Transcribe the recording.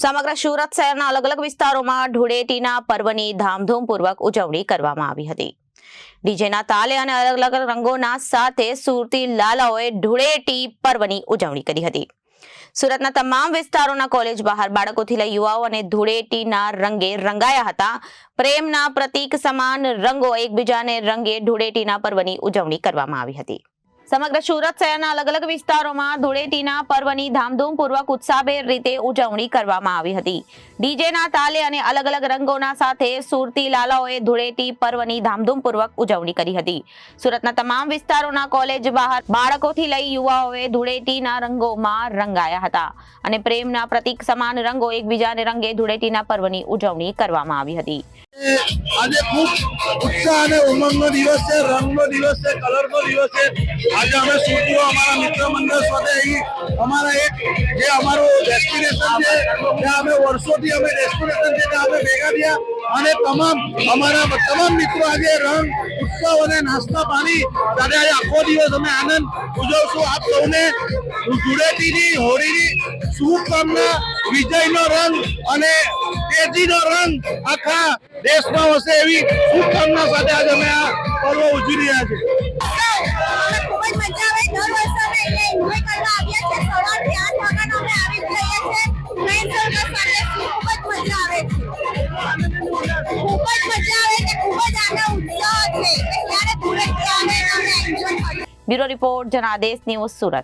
સમગ્ર સુરત શહેરના અલગ અલગ વિસ્તારોમાં ધૂળેટીના પર્વની ધામધૂમપૂર્વક ઉજવણી કરવામાં આવી હતી। ડીજેના તાલે અને અલગ અલગ રંગોના સાથે સુરતી લાલાઓએ ધૂળેટી પર્વની ઉજવણી કરી હતી। સુરતના તમામ વિસ્તારોના કોલેજ બહાર બાળકોથી લઈ યુવાઓ અને ધૂળેટીના રંગે રંગાયા હતા। પ્રેમના પ્રતીક સમાન રંગો એકબીજાને રંગે ધૂળેટીના પર્વની ઉજવણી કરવામાં આવી હતી। સમગ્ર સુરત શહેરના અલગ અલગ વિસ્તારોમાં ધૂળેટીના પર્વની ધામધૂમપૂર્વક ઉત્સાહભેર રીતે ઉજવણી કરવામાં આવી હતી। ડીજેના તાલે અને અલગ અલગ રંગોના સાથે સુરતી લાલાઓએ ધૂળેટી પર્વની ધામધૂમપૂર્વક ઉજવણી કરી હતી। સુરતના તમામ વિસ્તારોના કોલેજ બહાર બાળકોથી લઈ યુવાઓએ ધૂળેટીના રંગોમાં રંગાયા હતા અને પ્રેમના પ્રતીક સમાન રંગો એકબીજાને રંગે ધૂળેટીના પર્વની ઉજવણી કરવામાં આવી હતી। આજે ખૂબ ઉત્સાહ અને ઉમંગનો દિવસ છે, રંગનો દિવસ છે, કલરનો દિવસ છે। આજે અમે સુરતીઓ અમારા મિત્ર મંડળ સાથે અહીં અમારા એક જે અમારું ડેસ્ટિનેશન છે ત્યાં અમે વર્ષોથી અમે ડેસ્ટિનેશન છે ત્યાં અમે ભેગા થયા અને અમારા તમામ મિત્રો આજે રંગ ઉત્સવ અને નાસ્તા પાણી સાથે આજે આખો દિવસ અમે આનંદ ઉજવશું। આપ સૌને ધૂળેટીની હોળીની શુભકામના, વિજયનો રંગ અને તેજીનો રંગ આખા દેશમાં વસે એવી શુભકામના સાથે આજે અમે આ પર્વ ઉજવી રહ્યા છીએ। Bureau report Janadesh news Surat.